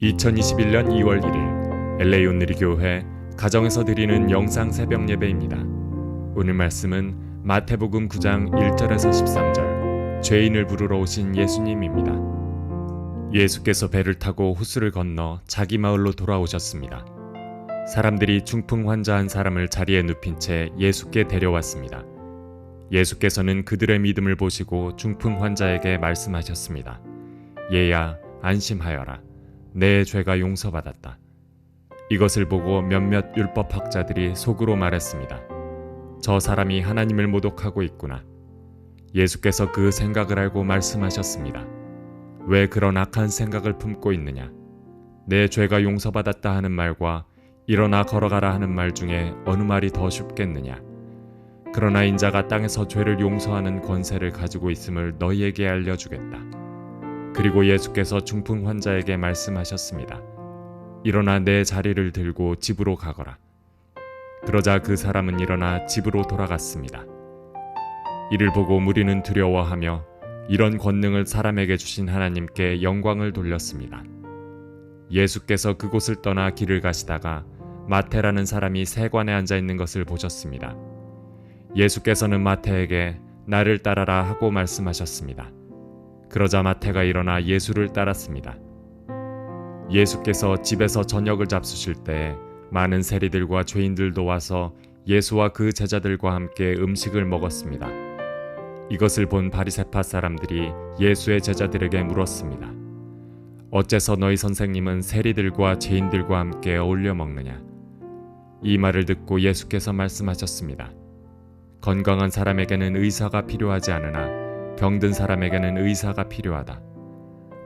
2021년 2월 1일 LA 온누리교회 가정에서 드리는 영상 새벽 예배입니다. 오늘 말씀은 마태복음 9장 1절에서 13절 죄인을 부르러 오신 예수님입니다. 예수께서 배를 타고 호수를 건너 자기 마을로 돌아오셨습니다. 사람들이 중풍 환자 한 사람을 자리에 눕힌 채 예수께 데려왔습니다. 예수께서는 그들의 믿음을 보시고 중풍 환자에게 말씀하셨습니다. 얘야, 안심하여라. 내 죄가 용서받았다. 이것을 보고 몇몇 율법학자들이 속으로 말했습니다. 저 사람이 하나님을 모독하고 있구나. 예수께서 그 생각을 알고 말씀하셨습니다. 왜 그런 악한 생각을 품고 있느냐? 내 죄가 용서받았다 하는 말과 일어나 걸어가라 하는 말 중에 어느 말이 더 쉽겠느냐? 그러나 인자가 땅에서 죄를 용서하는 권세를 가지고 있음을 너희에게 알려주겠다. 그리고 예수께서 중풍 환자에게 말씀하셨습니다. 일어나 내 자리를 들고 집으로 가거라. 그러자 그 사람은 일어나 집으로 돌아갔습니다. 이를 보고 무리는 두려워하며 이런 권능을 사람에게 주신 하나님께 영광을 돌렸습니다. 예수께서 그곳을 떠나 길을 가시다가 마태라는 사람이 세관에 앉아 있는 것을 보셨습니다. 예수께서는 마태에게 나를 따라라 하고 말씀하셨습니다. 그러자 마태가 일어나 예수를 따랐습니다. 예수께서 집에서 저녁을 잡수실 때 많은 세리들과 죄인들도 와서 예수와 그 제자들과 함께 음식을 먹었습니다. 이것을 본 바리새파 사람들이 예수의 제자들에게 물었습니다. 어째서 너희 선생님은 세리들과 죄인들과 함께 어울려 먹느냐? 이 말을 듣고 예수께서 말씀하셨습니다. 건강한 사람에게는 의사가 필요하지 않으나 병든 사람에게는 의사가 필요하다.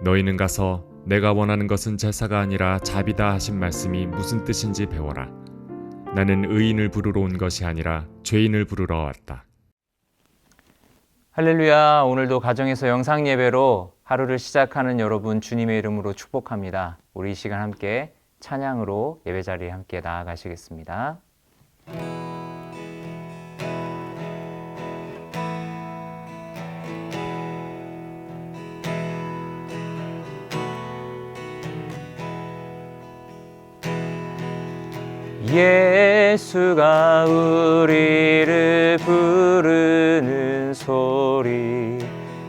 너희는 가서 내가 원하는 것은 제사가 아니라 자비다 하신 말씀이 무슨 뜻인지 배워라. 나는 의인을 부르러 온 것이 아니라 죄인을 부르러 왔다. 할렐루야. 오늘도 가정에서 영상 예배로 하루를 시작하는 여러분 주님의 이름으로 축복합니다. 우리 이 시간 함께 찬양으로 예배 자리에 함께 나아가시겠습니다. 예수가 우리를 부르는 소리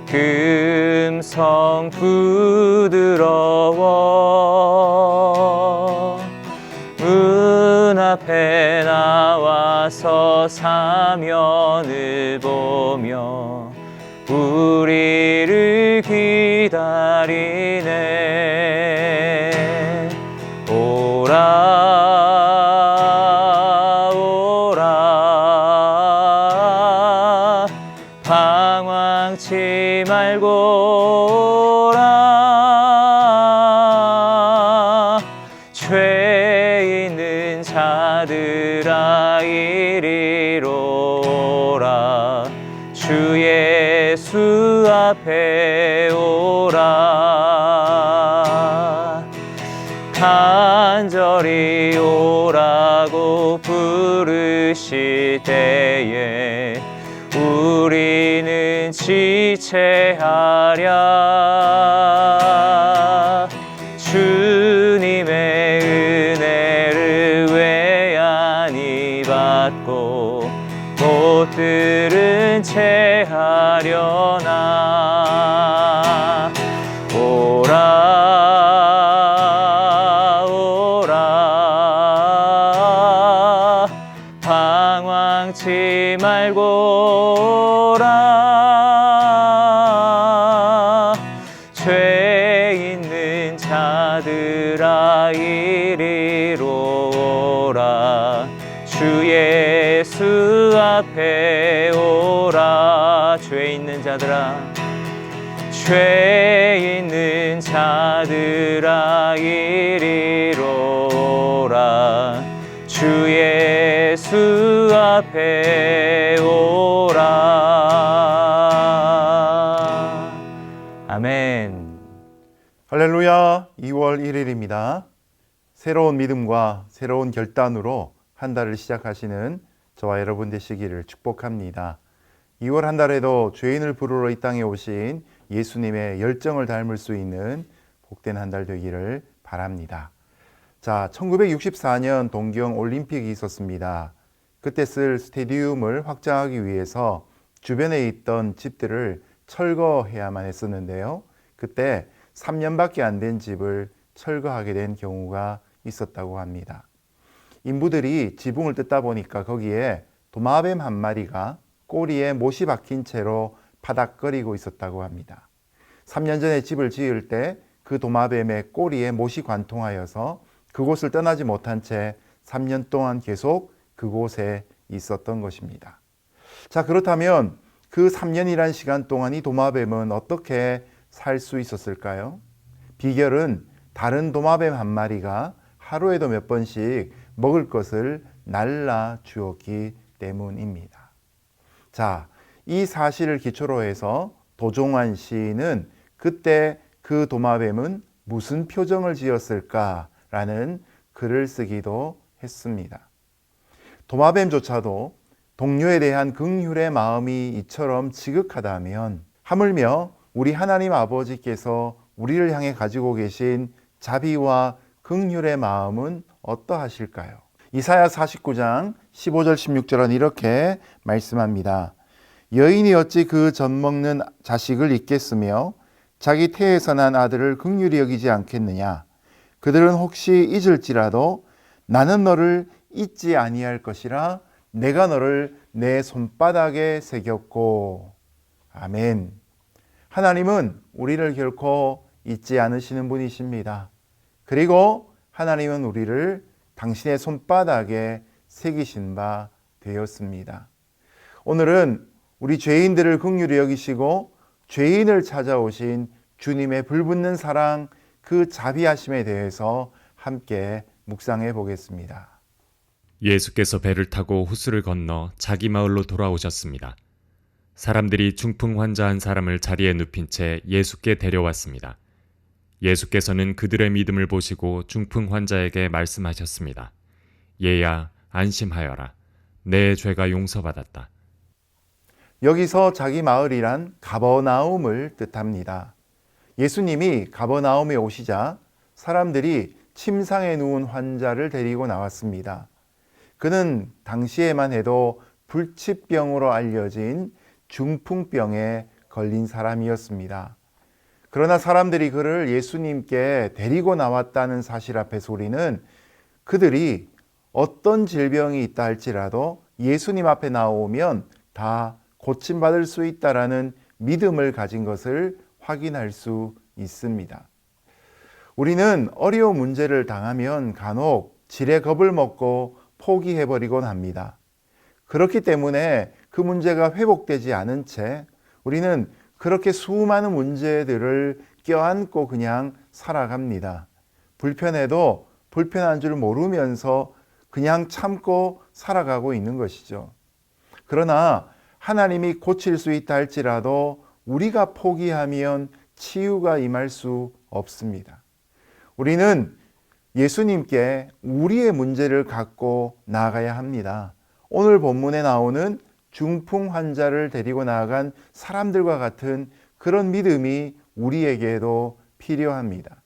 금성 부드러워 문 앞에 나와서 사면을 보며 우리를 기다리네. 오라 방황치 말고 오라. 죄 있는 자들아 이리로 오라. 주 예수 앞에 오라. 간절히 오라고 부르실 때에 우리는 지체하랴. 주님의 은혜를 왜 안이 받고 못 들은 채 하려나. 오라 오라 방황치 말고 오라. 죄 있는 자들아 이리로 오라. 주 예수 앞에 오라. 죄 있는 자들아 죄 있는 자들아 이리로 오라. 주 예수 앞에 오라. 아멘. 할렐루야. 2월 1일입니다. 새로운 믿음과 새로운 결단으로 한 달을 시작하시는 저와 여러분 되시기를 축복합니다. 2월 한 달에도 죄인을 부르러 이 땅에 오신 예수님의 열정을 닮을 수 있는 복된 한 달 되기를 바랍니다. 자, 1964년 동경 올림픽이 있었습니다. 그때 쓸 스테디움을 확장하기 위해서 주변에 있던 집들을 철거해야만 했었는데요. 그때 3년밖에 안 된 집을 철거하게 된 경우가 있었다고 합니다. 인부들이 지붕을 뜯다 보니까 거기에 도마뱀 한 마리가 꼬리에 못이 박힌 채로 파닥거리고 있었다고 합니다. 3년 전에 집을 지을 때 그 도마뱀의 꼬리에 못이 관통하여서 그곳을 떠나지 못한 채 3년 동안 계속 그곳에 있었던 것입니다. 자, 그렇다면 그 3년이란 시간 동안 이 도마뱀은 어떻게 살 수 있었을까요? 비결은 다른 도마뱀 한 마리가 하루에도 몇 번씩 먹을 것을 날라 주었기 때문입니다. 자, 이 사실을 기초로 해서 도종환 시인은 그때 그 도마뱀은 무슨 표정을 지었을까라는 글을 쓰기도 했습니다. 도마뱀조차도 동료에 대한 긍휼의 마음이 이처럼 지극하다면 하물며 우리 하나님 아버지께서 우리를 향해 가지고 계신 자비와 긍휼의 마음은 어떠하실까요? 이사야 49장 15절 16절은 이렇게 말씀합니다. 여인이 어찌 그 젖먹는 자식을 잊겠으며 자기 태에서 난 아들을 긍휼히 여기지 않겠느냐. 그들은 혹시 잊을지라도 나는 너를 잊지 아니할 것이라 내가 너를 내 손바닥에 새겼고. 아멘. 하나님은 우리를 결코 잊지 않으시는 분이십니다. 그리고 하나님은 우리를 당신의 손바닥에 새기신 바 되었습니다. 오늘은 우리 죄인들을 긍휼히 여기시고 죄인을 찾아오신 주님의 불붙는 사랑, 그 자비하심에 대해서 함께 묵상해 보겠습니다. 예수께서 배를 타고 호수를 건너 자기 마을로 돌아오셨습니다. 사람들이 중풍 환자 한 사람을 자리에 눕힌 채 예수께 데려왔습니다. 예수께서는 그들의 믿음을 보시고 중풍 환자에게 말씀하셨습니다. 얘야, 안심하여라. 내 죄가 용서받았다. 여기서 자기 마을이란 가버나움을 뜻합니다. 예수님이 가버나움에 오시자 사람들이 침상에 누운 환자를 데리고 나왔습니다. 그는 당시에만 해도 불치병으로 알려진 중풍병에 걸린 사람이었습니다. 그러나 사람들이 그를 예수님께 데리고 나왔다는 사실 앞에서 우리는 그들이 어떤 질병이 있다 할지라도 예수님 앞에 나오면 다 고침받을 수 있다라는 믿음을 가진 것을 확인할 수 있습니다. 우리는 어려운 문제를 당하면 간혹 지레 겁을 먹고 포기해버리곤 합니다. 그렇기 때문에 그 문제가 회복되지 않은 채 우리는 그렇게 수많은 문제들을 껴안고 그냥 살아갑니다. 불편해도 불편한 줄 모르면서 그냥 참고 살아가고 있는 것이죠. 그러나 하나님이 고칠 수 있다 할지라도 우리가 포기하면 치유가 임할 수 없습니다. 우리는 예수님께 우리의 문제를 갖고 나아가야 합니다. 오늘 본문에 나오는 중풍 환자를 데리고 나아간 사람들과 같은 그런 믿음이 우리에게도 필요합니다.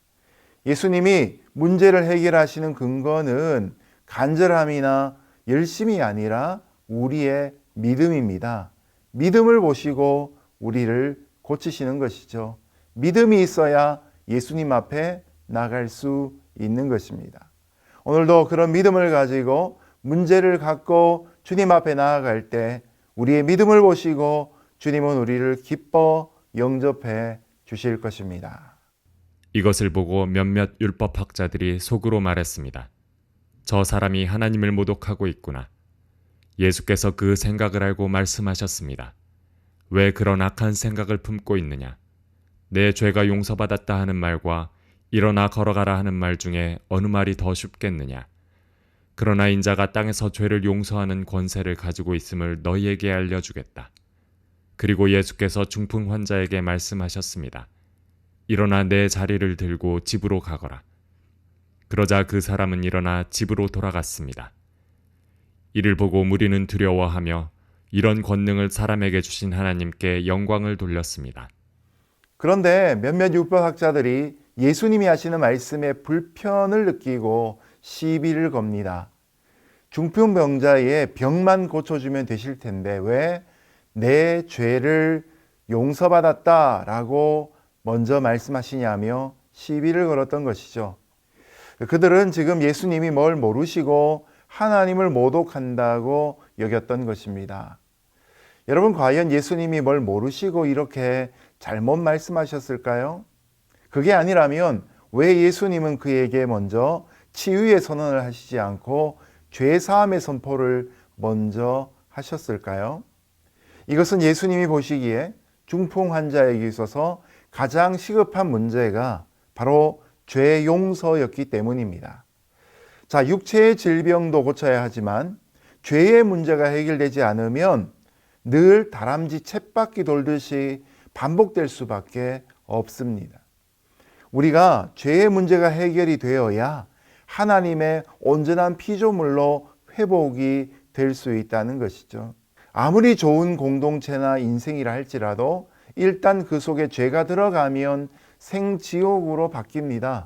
예수님이 문제를 해결하시는 근거는 간절함이나 열심이 아니라 우리의 믿음입니다. 믿음을 보시고 우리를 고치시는 것이죠. 믿음이 있어야 예수님 앞에 나갈 수 있는 것입니다. 오늘도 그런 믿음을 가지고 문제를 갖고 주님 앞에 나아갈 때 우리의 믿음을 보시고 주님은 우리를 기뻐 영접해 주실 것입니다. 이것을 보고 몇몇 율법학자들이 속으로 말했습니다. 저 사람이 하나님을 모독하고 있구나. 예수께서 그 생각을 알고 말씀하셨습니다. 왜 그런 악한 생각을 품고 있느냐? 내 죄가 용서받았다 하는 말과 일어나 걸어가라 하는 말 중에 어느 말이 더 쉽겠느냐? 그러나 인자가 땅에서 죄를 용서하는 권세를 가지고 있음을 너희에게 알려주겠다. 그리고 예수께서 중풍 환자에게 말씀하셨습니다. 일어나 내 자리를 들고 집으로 가거라. 그러자 그 사람은 일어나 집으로 돌아갔습니다. 이를 보고 무리는 두려워하며 이런 권능을 사람에게 주신 하나님께 영광을 돌렸습니다. 그런데 몇몇 율법학자들이 예수님이 하시는 말씀에 불편을 느끼고 시비를 겁니다. 중풍병자의 병만 고쳐주면 되실 텐데 왜 내 죄를 용서받았다라고 먼저 말씀하시냐며 시비를 걸었던 것이죠. 그들은 지금 예수님이 뭘 모르시고 하나님을 모독한다고 여겼던 것입니다. 여러분, 과연 예수님이 뭘 모르시고 이렇게 잘못 말씀하셨을까요? 그게 아니라면 왜 예수님은 그에게 먼저 치유의 선언을 하시지 않고 죄사함의 선포를 먼저 하셨을까요? 이것은 예수님이 보시기에 중풍 환자에게 있어서 가장 시급한 문제가 바로 죄 용서였기 때문입니다. 자, 육체의 질병도 고쳐야 하지만 죄의 문제가 해결되지 않으면 늘 다람쥐 쳇바퀴 돌듯이 반복될 수밖에 없습니다. 우리가 죄의 문제가 해결이 되어야 하나님의 온전한 피조물로 회복이 될 수 있다는 것이죠. 아무리 좋은 공동체나 인생이라 할지라도 일단 그 속에 죄가 들어가면 생지옥으로 바뀝니다.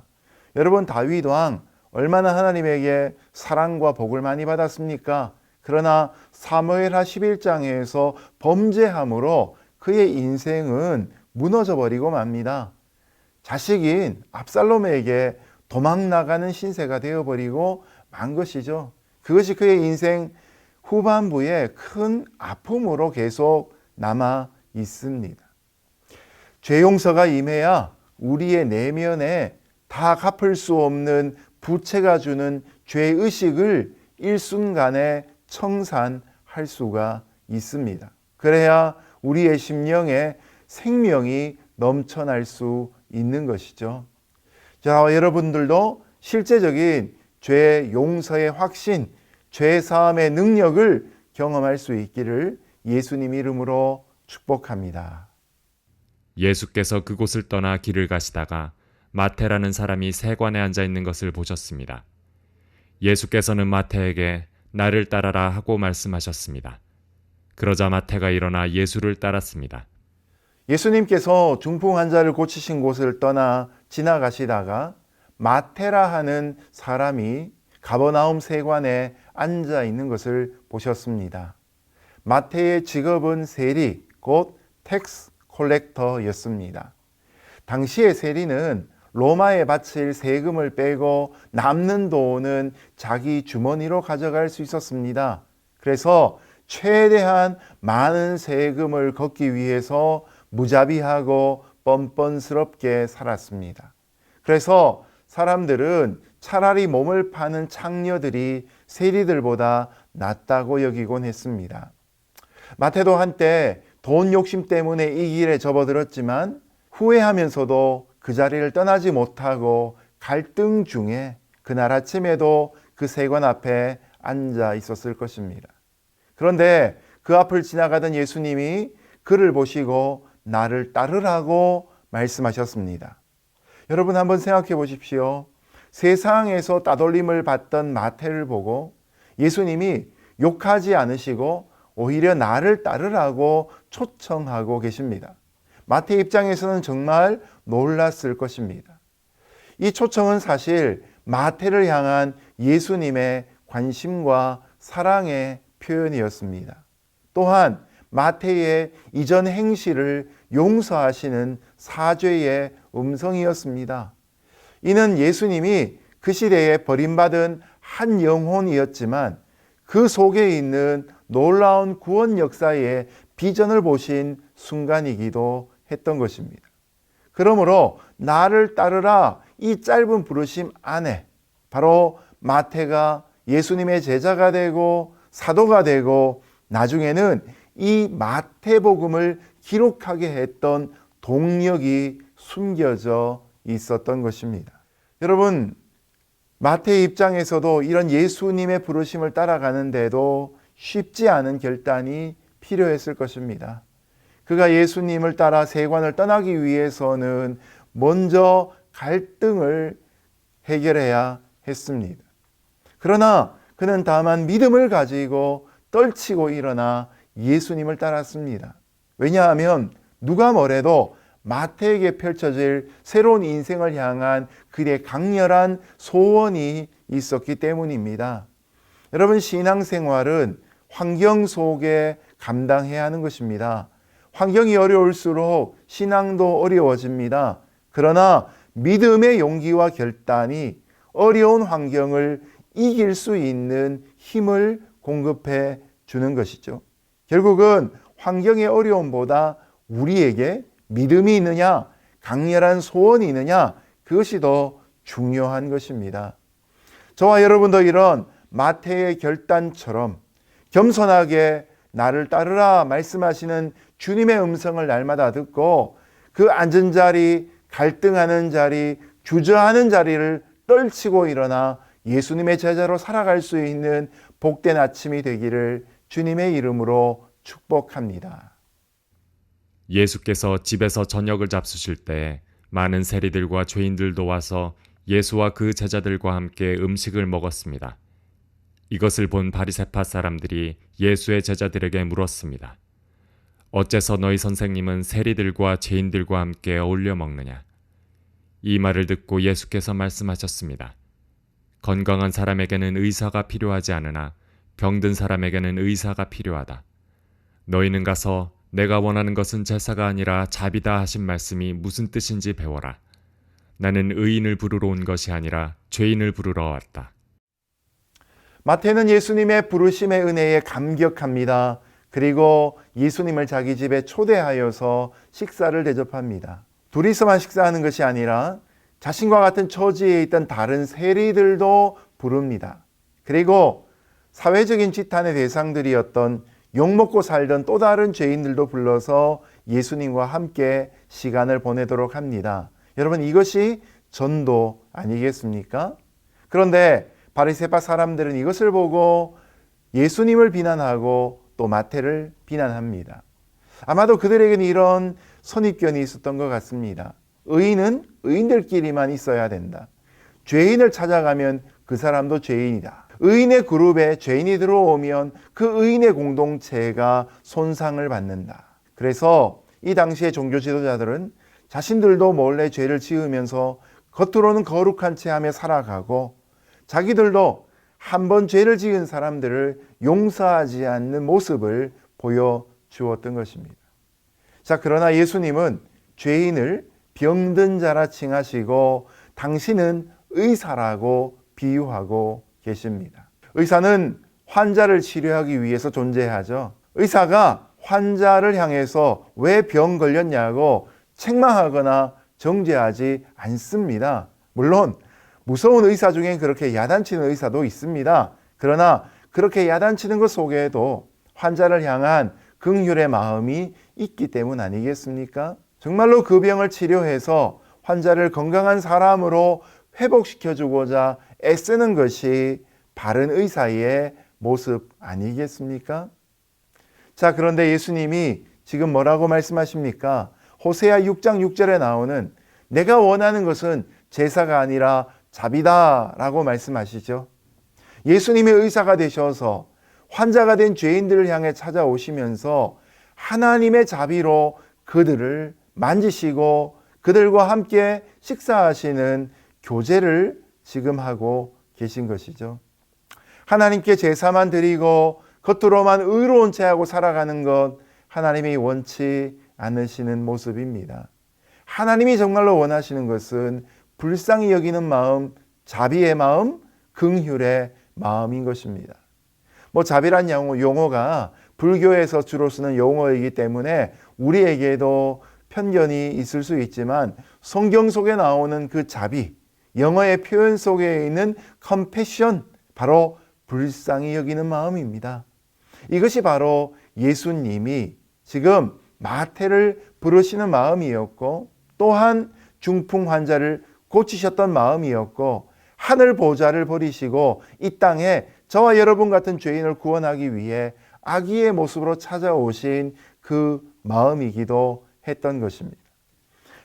여러분, 다윗 왕 얼마나 하나님에게 사랑과 복을 많이 받았습니까? 그러나 사무엘하 11장에서 범죄함으로 그의 인생은 무너져 버리고 맙니다. 자식인 압살롬에게 도망 나가는 신세가 되어버리고 만 것이죠. 그것이 그의 인생 후반부에 큰 아픔으로 계속 남아 있습니다. 죄 용서가 임해야 우리의 내면에 다 갚을 수 없는 부채가 주는 죄의식을 일순간에 청산할 수가 있습니다. 그래야 우리의 심령에 생명이 넘쳐날 수 있는 것이죠. 자, 여러분들도 실제적인 죄 용서의 확신, 죄 사함의 능력을 경험할 수 있기를 예수님 이름으로 축복합니다. 예수께서 그곳을 떠나 길을 가시다가 마태라는 사람이 세관에 앉아 있는 것을 보셨습니다. 예수께서는 마태에게 나를 따라라 하고 말씀하셨습니다. 그러자 마태가 일어나 예수를 따랐습니다. 예수님께서 중풍 환자를 고치신 곳을 떠나 지나가시다가 마태라 하는 사람이 가버나움 세관에 앉아 있는 것을 보셨습니다. 마태의 직업은 세리, 곧 텍스 콜렉터였습니다. 당시의 세리는 로마에 바칠 세금을 빼고 남는 돈은 자기 주머니로 가져갈 수 있었습니다. 그래서 최대한 많은 세금을 걷기 위해서 무자비하고 뻔뻔스럽게 살았습니다. 그래서 사람들은 차라리 몸을 파는 창녀들이 세리들보다 낫다고 여기곤 했습니다. 마태도 한때 돈 욕심 때문에 이 길에 접어들었지만 후회하면서도 그 자리를 떠나지 못하고 갈등 중에 그날 아침에도 그 세관 앞에 앉아 있었을 것입니다. 그런데 그 앞을 지나가던 예수님이 그를 보시고 나를 따르라고 말씀하셨습니다. 여러분, 한번 생각해 보십시오. 세상에서 따돌림을 받던 마태를 보고 예수님이 욕하지 않으시고 오히려 나를 따르라고 초청하고 계십니다. 마태 입장에서는 정말 놀랐을 것입니다. 이 초청은 사실 마태를 향한 예수님의 관심과 사랑의 표현이었습니다. 또한 마태의 이전 행실을 용서하시는 사죄의 음성이었습니다. 이는 예수님이 그 시대에 버림받은 한 영혼이었지만 그 속에 있는 놀라운 구원 역사의 비전을 보신 순간이기도 했던 것입니다. 그러므로 나를 따르라, 이 짧은 부르심 안에 바로 마태가 예수님의 제자가 되고 사도가 되고 나중에는 이 마태복음을 기록하게 했던 동력이 숨겨져 있었던 것입니다. 여러분, 마태의 입장에서도 이런 예수님의 부르심을 따라가는데도 쉽지 않은 결단이 필요했을 것입니다. 그가 예수님을 따라 세관을 떠나기 위해서는 먼저 갈등을 해결해야 했습니다. 그러나 그는 다만 믿음을 가지고 떨치고 일어나 예수님을 따랐습니다. 왜냐하면 누가 뭐래도 마태에게 펼쳐질 새로운 인생을 향한 그의 강렬한 소원이 있었기 때문입니다. 여러분, 신앙생활은 환경 속에 감당해야 하는 것입니다. 환경이 어려울수록 신앙도 어려워집니다. 그러나 믿음의 용기와 결단이 어려운 환경을 이길 수 있는 힘을 공급해 주는 것이죠. 결국은 환경의 어려움보다 우리에게 믿음이 있느냐, 강렬한 소원이 있느냐, 그것이 더 중요한 것입니다. 저와 여러분도 이런 마태의 결단처럼 겸손하게 나를 따르라 말씀하시는 주님의 음성을 날마다 듣고 그 앉은 자리, 갈등하는 자리, 주저하는 자리를 떨치고 일어나 예수님의 제자로 살아갈 수 있는 복된 아침이 되기를 주님의 이름으로 축복합니다. 예수께서 집에서 저녁을 잡수실 때 많은 세리들과 죄인들도 와서 예수와 그 제자들과 함께 음식을 먹었습니다. 이것을 본 바리새파 사람들이 예수의 제자들에게 물었습니다. 어째서 너희 선생님은 세리들과 죄인들과 함께 어울려 먹느냐? 이 말을 듣고 예수께서 말씀하셨습니다. 건강한 사람에게는 의사가 필요하지 않으나 병든 사람에게는 의사가 필요하다. 너희는 가서 내가 원하는 것은 제사가 아니라 자비다 하신 말씀이 무슨 뜻인지 배워라. 나는 의인을 부르러 온 것이 아니라 죄인을 부르러 왔다. 마태는 예수님의 부르심의 은혜에 감격합니다. 그리고 예수님을 자기 집에 초대하여서 식사를 대접합니다. 둘이서만 식사하는 것이 아니라 자신과 같은 처지에 있던 다른 세리들도 부릅니다. 그리고 사회적인 지탄의 대상들이었던 욕먹고 살던 또 다른 죄인들도 불러서 예수님과 함께 시간을 보내도록 합니다. 여러분, 이것이 전도 아니겠습니까? 그런데 바리새파 사람들은 이것을 보고 예수님을 비난하고 또 마태를 비난합니다. 아마도 그들에게는 이런 선입견이 있었던 것 같습니다. 의인은 의인들끼리만 있어야 된다. 죄인을 찾아가면 그 사람도 죄인이다. 의인의 그룹에 죄인이 들어오면 그 의인의 공동체가 손상을 받는다. 그래서 이 당시의 종교 지도자들은 자신들도 몰래 죄를 지으면서 겉으로는 거룩한 채 하며 살아가고 자기들도 한 번 죄를 지은 사람들을 용서하지 않는 모습을 보여주었던 것입니다. 자, 그러나 예수님은 죄인을 병든 자라 칭하시고 당신은 의사라고 비유하고 계십니다. 의사는 환자를 치료하기 위해서 존재하죠. 의사가 환자를 향해서 왜 병 걸렸냐고 책망하거나 정죄하지 않습니다. 물론 무서운 의사 중에 그렇게 야단치는 의사도 있습니다. 그러나 그렇게 야단치는 것 속에도 환자를 향한 긍휼의 마음이 있기 때문 아니겠습니까? 정말로 그 병을 치료해서 환자를 건강한 사람으로 회복시켜주고자 애쓰는 것이 바른 의사의 모습 아니겠습니까? 자, 그런데 예수님이 지금 뭐라고 말씀하십니까? 호세아 6장 6절에 나오는 내가 원하는 것은 제사가 아니라 자비다 라고 말씀하시죠. 예수님의 의사가 되셔서 환자가 된 죄인들을 향해 찾아오시면서 하나님의 자비로 그들을 만지시고 그들과 함께 식사하시는 교제를 지금 하고 계신 것이죠. 하나님께 제사만 드리고 겉으로만 의로운 채하고 살아가는 것 하나님이 원치 않으시는 모습입니다. 하나님이 정말로 원하시는 것은 불쌍히 여기는 마음, 자비의 마음, 긍휼의 마음인 것입니다. 자비란 용어가 불교에서 주로 쓰는 용어이기 때문에 우리에게도 편견이 있을 수 있지만 성경 속에 나오는 그 자비, 영어의 표현 속에 있는 compassion, 바로 불쌍히 여기는 마음입니다. 이것이 바로 예수님이 지금 마태를 부르시는 마음이었고 또한 중풍 환자를 고치셨던 마음이었고 하늘 보좌를 버리시고 이 땅에 저와 여러분 같은 죄인을 구원하기 위해 아기의 모습으로 찾아오신 그 마음이기도 했던 것입니다.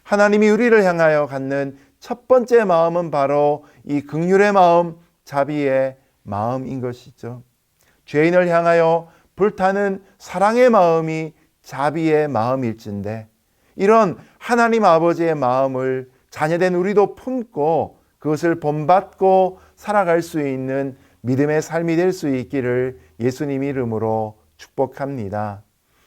하나님이 우리를 향하여 갖는 첫 번째 마음은 바로 이 긍휼의 마음, 자비의 마음인 것이죠. 죄인을 향하여 불타는 사랑의 마음이 자비의 마음일진데 이런 하나님 아버지의 마음을 자녀된 우리도 품고 그것을 본받고 살아갈 수 있는 믿음의 삶이 될 수 있기를 예수님 이름으로 축복합니다.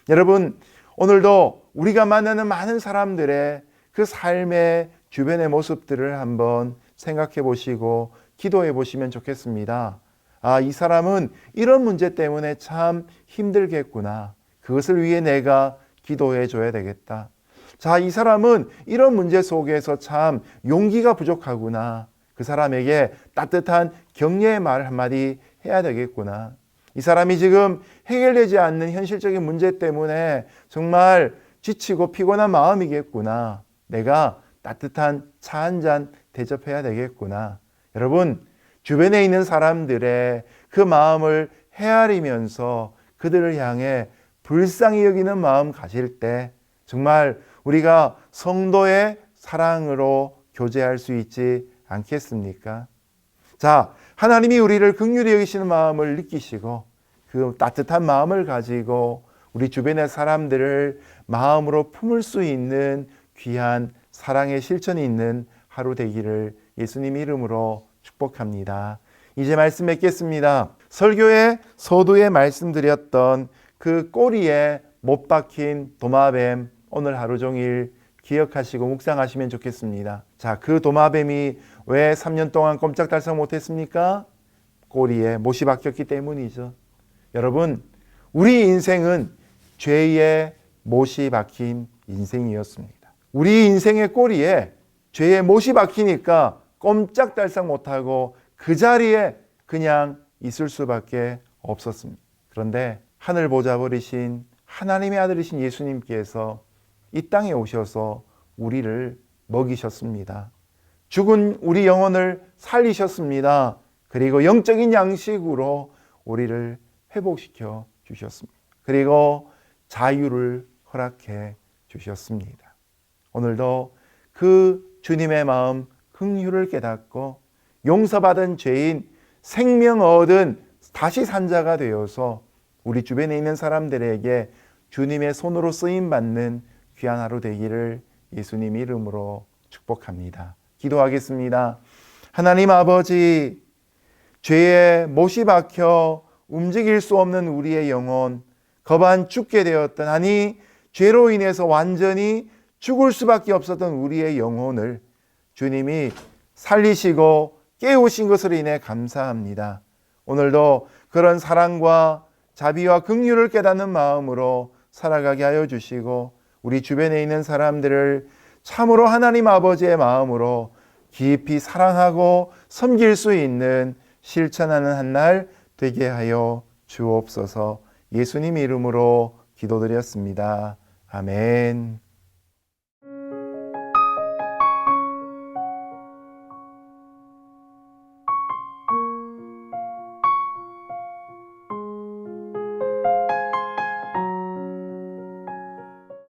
여러분, 오늘도 우리가 만나는 많은 사람들의 그 삶의 주변의 모습들을 한번 생각해 보시고 기도해 보시면 좋겠습니다. 아, 이 사람은 이런 문제 때문에 참 힘들겠구나. 그것을 위해 내가 기도해 줘야 되겠다. 자, 이 사람은 이런 문제 속에서 참 용기가 부족하구나. 그 사람에게 따뜻한 격려의 말 한마디 해야 되겠구나. 이 사람이 지금 해결되지 않는 현실적인 문제 때문에 정말 지치고 피곤한 마음이겠구나. 내가 따뜻한 차 한 잔 대접해야 되겠구나. 여러분, 주변에 있는 사람들의 그 마음을 헤아리면서 그들을 향해 불쌍히 여기는 마음 가질 때 정말 우리가 성도의 사랑으로 교제할 수 있지 않겠습니까? 자, 하나님이 우리를 긍휼히 여기시는 마음을 느끼시고 그 따뜻한 마음을 가지고 우리 주변의 사람들을 마음으로 품을 수 있는 귀한 사랑의 실천이 있는 하루 되기를 예수님 이름으로 축복합니다. 이제 말씀 맺겠습니다. 설교의 서두에 말씀드렸던 그 꼬리에 못 박힌 도마뱀 오늘 하루 종일 기억하시고 묵상하시면 좋겠습니다. 자, 그 도마뱀이 왜 3년 동안 꼼짝달싹 못했습니까? 꼬리에 못이 박혔기 때문이죠. 여러분, 우리 인생은 죄의 못이 박힌 인생이었습니다. 우리 인생의 꼬리에 죄의 못이 박히니까 꼼짝달싹 못하고 그 자리에 그냥 있을 수밖에 없었습니다. 그런데 하늘 보좌 버리신 하나님의 아들이신 예수님께서 이 땅에 오셔서 우리를 먹이셨습니다. 죽은 우리 영혼을 살리셨습니다. 그리고 영적인 양식으로 우리를 회복시켜 주셨습니다. 그리고 자유를 허락해 주셨습니다. 오늘도 그 주님의 마음 긍휼을 깨닫고 용서받은 죄인 생명 얻은 다시 산 자가 되어서 우리 주변에 있는 사람들에게 주님의 손으로 쓰임 받는 귀한 하루 되기를 예수님 이름으로 축복합니다. 기도하겠습니다. 하나님 아버지, 죄에 못이 박혀 움직일 수 없는 우리의 영혼, 거반 죽게 되었던, 아니 죄로 인해서 완전히 죽을 수밖에 없었던 우리의 영혼을 주님이 살리시고 깨우신 것으로 인해 감사합니다. 오늘도 그런 사랑과 자비와 긍휼을 깨닫는 마음으로 살아가게 하여 주시고 우리 주변에 있는 사람들을 참으로 하나님 아버지의 마음으로 깊이 사랑하고 섬길 수 있는 실천하는 한 날 되게 하여 주옵소서. 예수님 이름으로 기도드렸습니다. 아멘.